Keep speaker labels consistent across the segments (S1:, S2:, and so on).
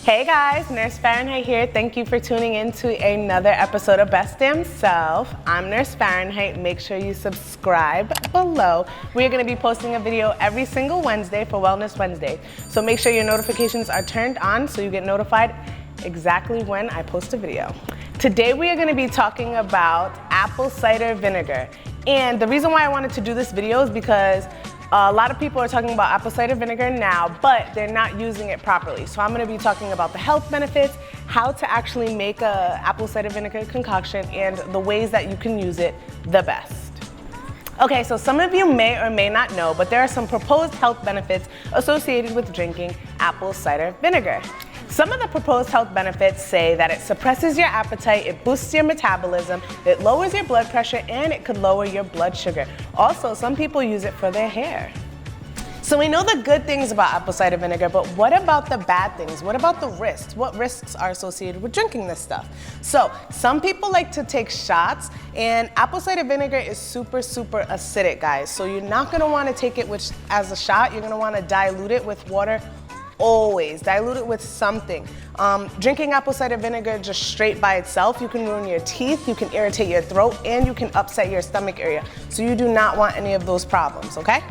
S1: Hey guys, Nurse Farynheight here. Thank you for tuning in to another episode of Best Damn Self. I'm Nurse Farynheight. Make sure you subscribe below. We're going to be posting a video every single Wednesday for Wellness Wednesday. So make sure your notifications are turned on so you get notified exactly when I post a video. Today we are going to be talking about apple cider vinegar. And the reason why I wanted to do this video is because a lot of people are talking about apple cider vinegar now, but they're not using it properly. So I'm going to be talking about the health benefits, how to actually make a apple cider vinegar concoction, and the ways that you can use it the best. Okay, so some of you may or may not know, but there are some proposed health benefits associated with drinking apple cider vinegar. Some of the proposed health benefits say that it suppresses your appetite, it boosts your metabolism, it lowers your blood pressure, and it could lower your blood sugar. Also, some people use it for their hair. So we know the good things about apple cider vinegar, but what about the bad things? What about the risks? What risks are associated with drinking this stuff? So some people like to take shots, and apple cider vinegar is super acidic, guys. So you're not gonna wanna take it as a shot. You're gonna wanna dilute it with water. Always dilute it with something. Drinking apple cider vinegar just straight by itself, you can ruin your teeth, you can irritate your throat, and you can upset your stomach area. So you do not want any of those problems, okay?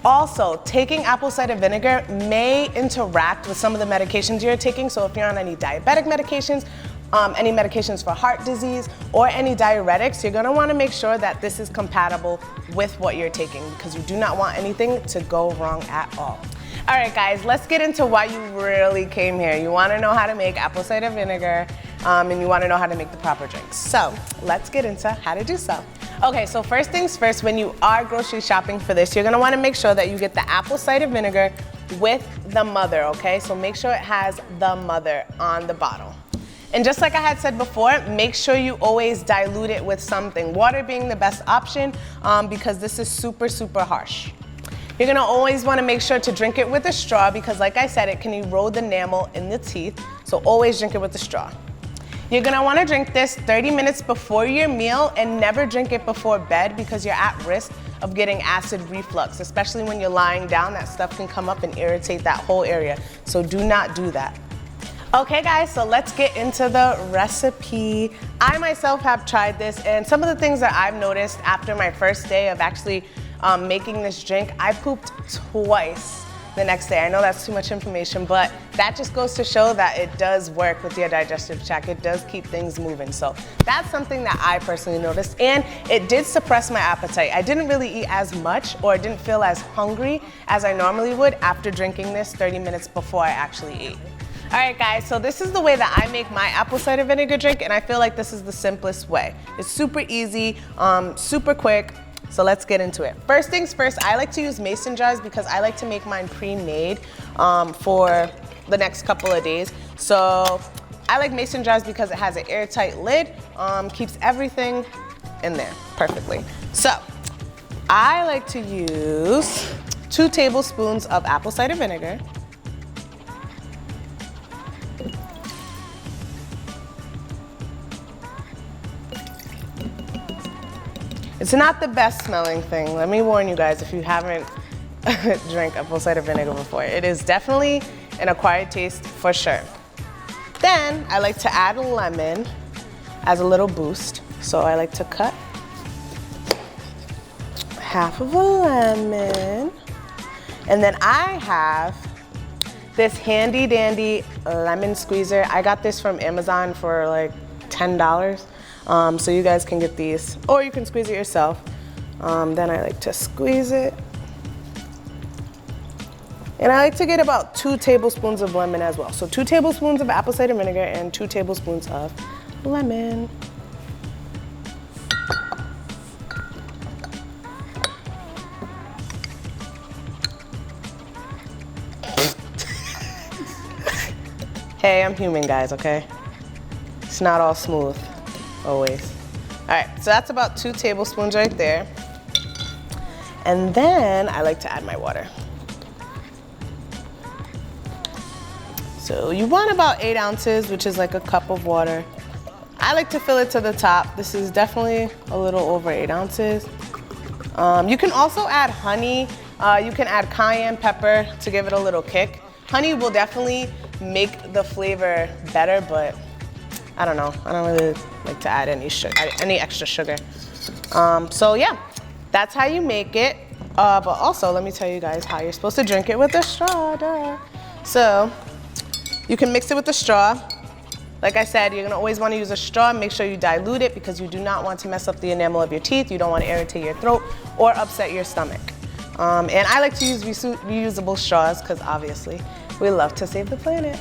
S1: Also, taking apple cider vinegar may interact with some of the medications you're taking. So if you're on any diabetic medications, any medications for heart disease, or any diuretics, you're gonna wanna make sure that this is compatible with what you're taking, because you do not want anything to go wrong at all. All right, guys, let's get into why you really came here. You wanna know how to make apple cider vinegar, and you wanna know how to make the proper drinks. So let's get into how to do so. Okay, so first things first, when you are grocery shopping for this, you're gonna wanna make sure that you get the apple cider vinegar with the mother, okay? So make sure it has the mother on the bottle. And just like I had said before, make sure you always dilute it with something. Water being the best option, because this is super harsh. You're gonna always wanna make sure to drink it with a straw, because like I said, it can erode the enamel in the teeth, so always drink it with a straw. You're gonna wanna drink this 30 minutes before your meal, and never drink it before bed, because you're at risk of getting acid reflux, especially when you're lying down. That stuff can come up and irritate that whole area, so do not do that. Okay guys, so let's get into the recipe. I myself have tried this, and some of the things that I've noticed after my first day of actually making this drink, I pooped twice the next day. I know that's too much information, but that just goes to show that it does work with your digestive tract. It does keep things moving. So that's something that I personally noticed, and it did suppress my appetite. I didn't really eat as much, or didn't feel as hungry as I normally would after drinking this 30 minutes before I actually ate. All right guys, so this is the way that I make my apple cider vinegar drink, and I feel like this is the simplest way. It's super easy, super quick. So let's get into it. First things first, I like to use mason jars because I like to make mine pre-made for the next couple of days. So I like mason jars because it has an airtight lid, keeps everything in there perfectly. So I like to use 2 tablespoons of apple cider vinegar. It's not the best smelling thing. Let me warn you guys, if you haven't drank apple cider vinegar before. It is definitely an acquired taste for sure. Then I like to add a lemon as a little boost. So I like to cut half of a lemon. And then I have this handy dandy lemon squeezer. I got this from Amazon for like $10. So you guys can get these, or you can squeeze it yourself. Then I like to squeeze it. And I like to get about 2 tablespoons of lemon as well. So 2 tablespoons of apple cider vinegar and 2 tablespoons of lemon. Hey, I'm human, guys, okay? It's not all smooth. Always. All right, so that's about 2 tablespoons right there. And then I like to add my water. So you want about 8 ounces, which is like a cup of water. I like to fill it to the top. This is definitely a little over 8 ounces. You can also add honey. You can add cayenne pepper to give it a little kick. Honey will definitely make the flavor better, but I don't know. I don't really like to add any extra sugar. So yeah, that's how you make it. But also, let me tell you guys how you're supposed to drink it with a straw. Duh. So you can mix it with a straw. Like I said, you're gonna always wanna use a straw. Make sure you dilute it because you do not want to mess up the enamel of your teeth. You don't wanna irritate your throat or upset your stomach. And I like to use reusable straws because obviously we love to save the planet.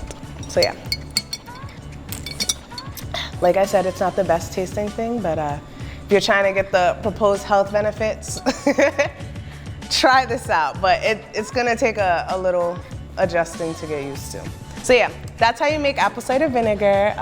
S1: So yeah. Like I said, it's not the best tasting thing, but if you're trying to get the proposed health benefits, try this out. But it's gonna take a little adjusting to get used to. So yeah, that's how you make apple cider vinegar,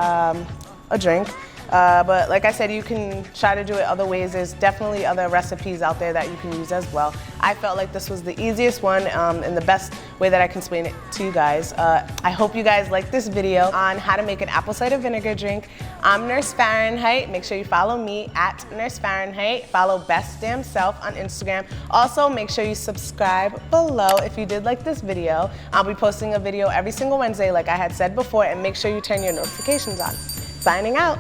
S1: a drink. But like I said, you can try to do it other ways. There's definitely other recipes out there that you can use as well. I felt like this was the easiest one and the best way that I can explain it to you guys. I hope you guys like this video on how to make an apple cider vinegar drink. I'm Nurse Farynheight. Make sure you follow me at Nurse Farynheight. Follow Best Damn Self on Instagram. Also, make sure you subscribe below if you did like this video. I'll be posting a video every single Wednesday like I had said before, and make sure you turn your notifications on. Signing out.